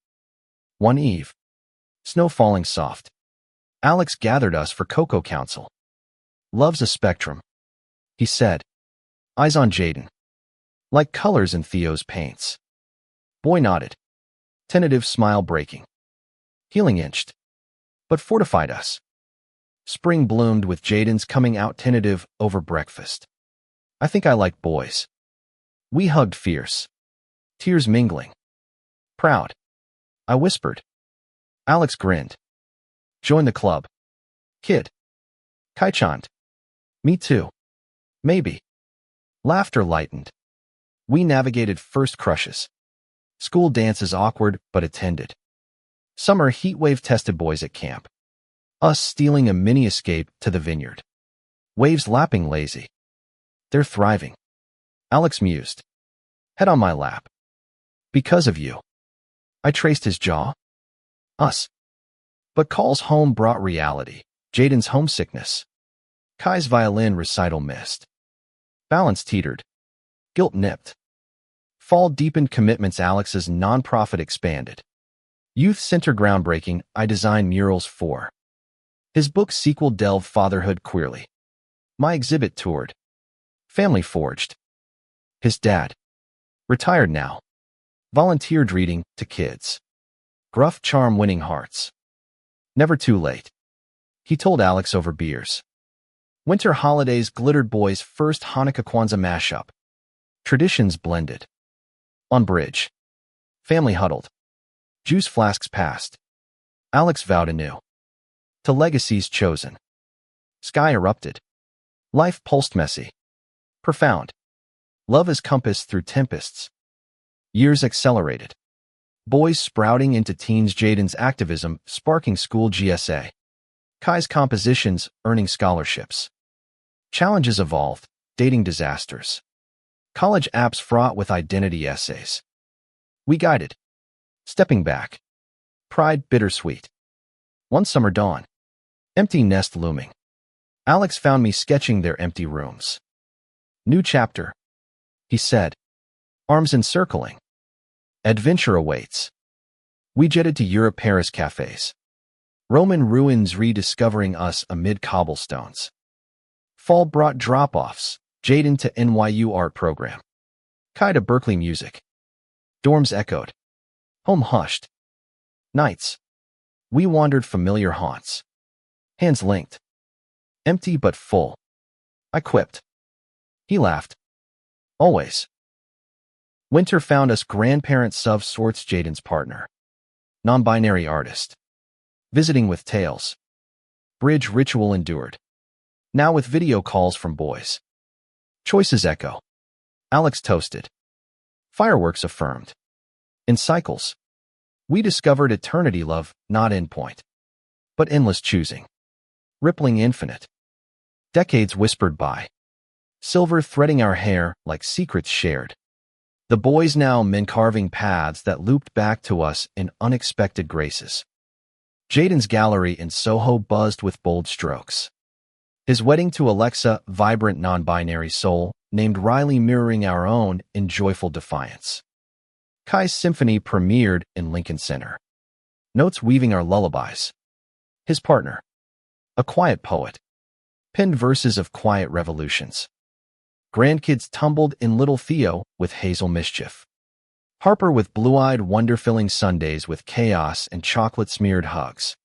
One eve. Snow falling soft. Alex gathered us for Cocoa Council. Love's a spectrum. He said. Eyes on Jaden. Like colors in Theo's paints. Boy nodded. Tentative smile breaking. Healing inched. But fortified us. Spring bloomed with Jaden's coming out tentative over breakfast. I think I like boys. We hugged fierce. Tears mingling. Proud. I whispered. Alex grinned. Join the club. Kid. Kai chimed. Me too. Maybe. Laughter lightened. We navigated first crushes. School dances awkward but attended. Summer heatwave tested boys at camp. Us stealing a mini escape to the vineyard. Waves lapping lazy. They're thriving. Alex mused. Head on my lap. Because of you. I traced his jaw. Us. But calls home brought reality. Jaden's homesickness. Kai's violin recital missed. Balance teetered. Guilt nipped. Fall deepened commitments. Alex's nonprofit expanded. Youth Center groundbreaking. I designed murals for. His book sequel delved fatherhood queerly. My exhibit toured. Family forged. His dad. Retired now. Volunteered reading to kids. Gruff charm winning hearts. Never too late. He told Alex over beers. Winter holidays glittered boys' first Hanukkah Kwanzaa mashup. Traditions blended. On bridge. Family huddled. Juice flasks passed. Alex vowed anew. To legacies chosen. Sky erupted. Life pulsed messy. Profound. Love as compass through tempests. Years accelerated. Boys sprouting into teens. Jaden's activism sparking school GSA. Kai's compositions earning scholarships. Challenges evolved, dating disasters. College apps fraught with identity essays. We guided. Stepping back. Pride bittersweet. One summer dawn. Empty nest looming. Alex found me sketching their empty rooms. New chapter. He said. Arms encircling. Adventure awaits. We jetted to Europe Paris cafes. Roman ruins rediscovering us amid cobblestones. Fall brought drop-offs. Jaden to NYU art program. Kai to Berkeley music. Dorms echoed. Home hushed. Nights. We wandered familiar haunts. Hands linked. Empty but full. I quipped. He laughed. Always. Winter found us grandparents of sorts. Jaden's partner. Non-binary artist. Visiting with tales. Bridge ritual endured. Now with video calls from boys. Choices echo. Alex toasted. Fireworks affirmed. In cycles. We discovered eternity love, not endpoint. But endless choosing. Rippling infinite. Decades whispered by. Silver threading our hair like secrets shared. The boys now men carving paths that looped back to us in unexpected graces. Jaden's gallery in Soho buzzed with bold strokes. His wedding to Alexa, vibrant non-binary soul, named Riley mirroring our own in joyful defiance. Kai's symphony premiered in Lincoln Center. Notes weaving our lullabies. His partner. A quiet poet. Pinned verses of quiet revolutions. Grandkids tumbled in Little Theo with Hazel Mischief. Harper with blue-eyed, wonder-filling Sundays with chaos and chocolate-smeared hugs.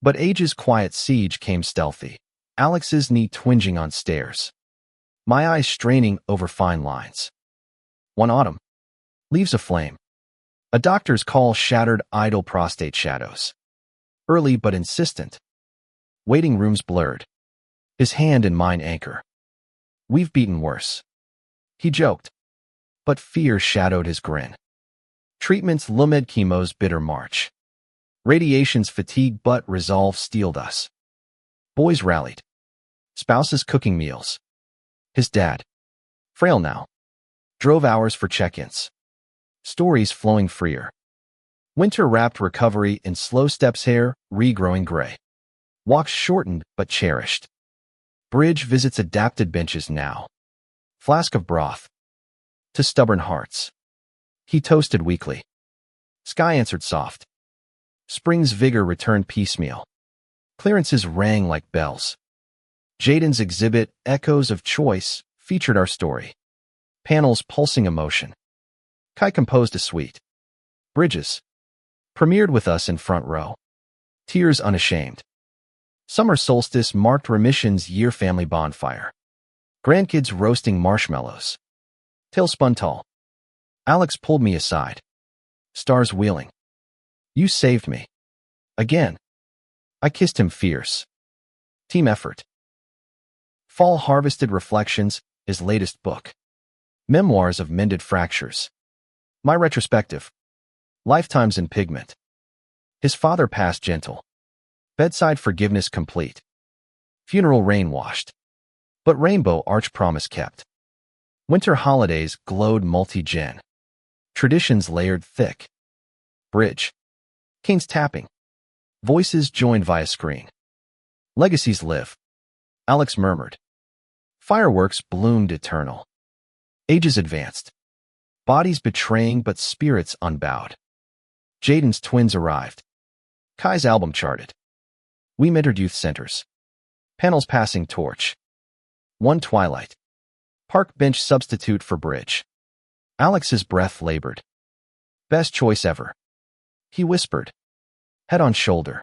But age's quiet siege came stealthy, Alex's knee twinging on stairs. My eyes straining over fine lines. One autumn. Leaves aflame. A doctor's call shattered idle prostate shadows. Early but insistent. Waiting rooms blurred. His hand in mine anchor. We've beaten worse. He joked. But fear shadowed his grin. Treatments lumed chemo's bitter march. Radiation's fatigue but resolve steeled us. Boys rallied. Spouses cooking meals. His dad, frail now, drove hours for check-ins. Stories flowing freer. Winter wrapped recovery in slow steps, hair regrowing gray. Walks shortened but cherished. Bridge visits adapted benches now. Flask of broth. To stubborn hearts. He toasted weakly. Sky answered soft. Spring's vigor returned piecemeal. Clearances rang like bells. Jaden's exhibit, Echoes of Choice, featured our story. Panels pulsing emotion. Kai composed a suite. Bridges. Premiered with us in front row. Tears unashamed. Summer solstice marked remission's year family bonfire. Grandkids roasting marshmallows. Tail spun tall. Alex pulled me aside. Stars wheeling. You saved me. Again. I kissed him fierce. Team effort. Fall Harvested Reflections, his latest book. Memoirs of Mended Fractures. My retrospective. Lifetimes in Pigment. His father passed gentle. Bedside forgiveness complete. Funeral rain washed. But rainbow arch promise kept. Winter holidays glowed multi-gen. Traditions layered thick. Bridge. Canes tapping. Voices joined via screen. Legacies live. Alex murmured. Fireworks bloomed eternal. Ages advanced. Bodies betraying but spirits unbowed. Jaden's twins arrived. Kai's album charted. We mentored youth centers. Panels passing torch. One twilight. Park bench substitute for bridge. Alex's breath labored. Best choice ever. He whispered. Head on shoulder.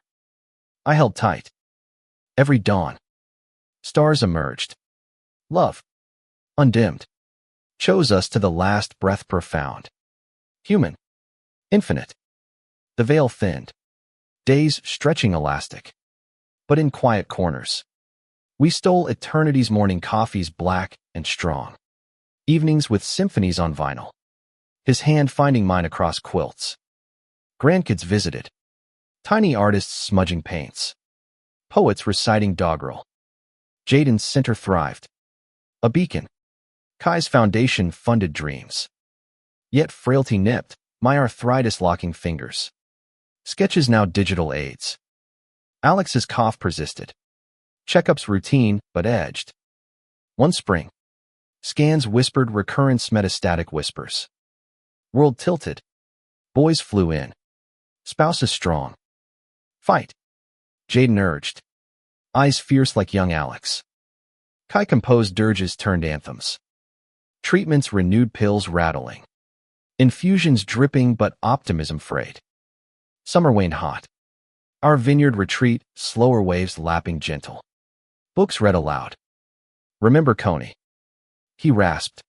I held tight. Every dawn. Stars emerged. Love. Undimmed. Chose us to the last breath profound. Human. Infinite. The veil thinned. Days stretching elastic. But in quiet corners. We stole eternity's morning coffees black and strong. Evenings with symphonies on vinyl. His hand finding mine across quilts. Grandkids visited. Tiny artists smudging paints. Poets reciting doggerel. Jaden's center thrived. A beacon. Kai's foundation funded dreams. Yet frailty nipped, my arthritis locking fingers. Sketches now digital aids. Alex's cough persisted. Checkups routine, but edged. One spring. Scans whispered recurrence metastatic whispers. World tilted. Boys flew in. Spouses strong. Fight. Jaden urged. Eyes fierce like young Alex. Kai composed dirges turned anthems. Treatments renewed pills rattling. Infusions dripping but optimism frayed. Summer waned hot. Our vineyard retreat, slower waves lapping gentle. Books read aloud. Remember Coney. He rasped.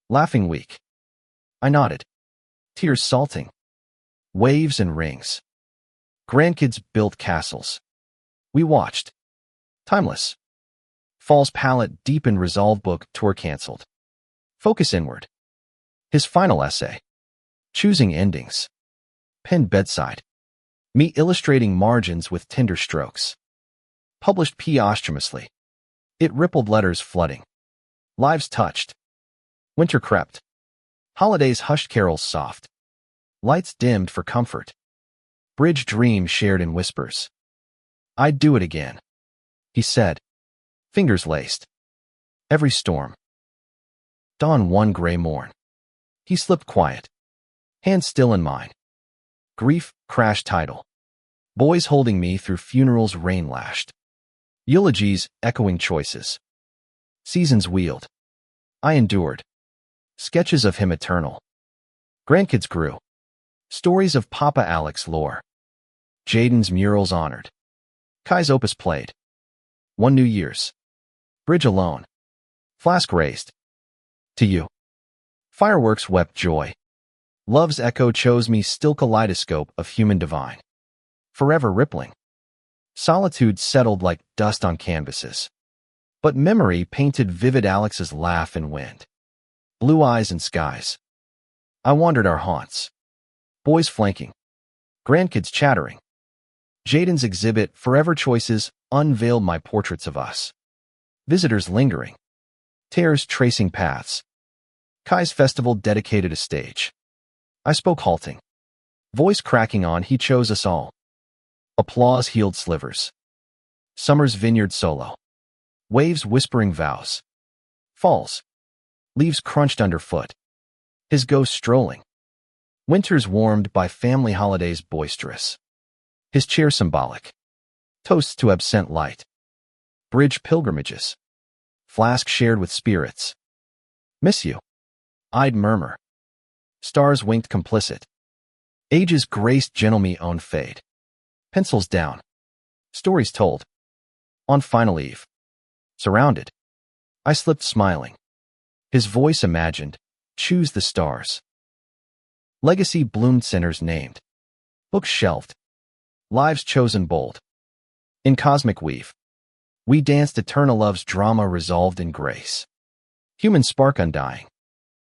Laughing weak. I nodded. Tears salting. Waves and rings. Grandkids built castles. We watched. Timeless. Fall's palette deepened resolve book tour canceled. Focus inward. His final essay. Choosing endings. Penned bedside. Me illustrating margins with tender strokes. Published posthumously. It rippled letters flooding. Lives touched. Winter crept. Holidays hushed carols soft. Lights dimmed for comfort. Bridge dreams shared in whispers. I'd do it again. He said. Fingers laced. Every storm. Dawn one gray morn. He slipped quiet. Hand still in mine. Grief, crash tidal. Boys holding me through funerals rain lashed. Eulogies, echoing choices. Seasons wheeled. I endured. Sketches of him eternal. Grandkids grew. Stories of Papa Alex lore. Jaden's murals honored. Kai's opus played. One New Year's. Bridge alone. Flask raised. To you. Fireworks wept joy. Love's echo chose me still kaleidoscope of human divine. Forever rippling. Solitude settled like dust on canvases. But memory painted vivid Alex's laugh and wind. Blue eyes and skies. I wandered our haunts. Boys flanking. Grandkids chattering. Jaden's exhibit, Forever Choices, unveiled my portraits of us. Visitors lingering. Tears tracing paths. Kai's festival dedicated a stage. I spoke halting. Voice cracking on, he chose us all. Applause healed slivers. Summer's vineyard solo. Waves whispering vows. Falls. Leaves crunched underfoot. His ghost strolling. Winters warmed by family holidays boisterous. His chair symbolic. Toasts to absent light. Bridge pilgrimages. Flask shared with spirits. Miss you. I'd murmur. Stars winked complicit. Ages graced gentle me own fade. Pencils down. Stories told. On final eve. Surrounded. I slipped smiling. His voice imagined. Choose the stars. Legacy bloomed, sinners named. Books shelved. Lives chosen bold. In cosmic weave. We danced eternal love's drama resolved in grace. Human spark undying.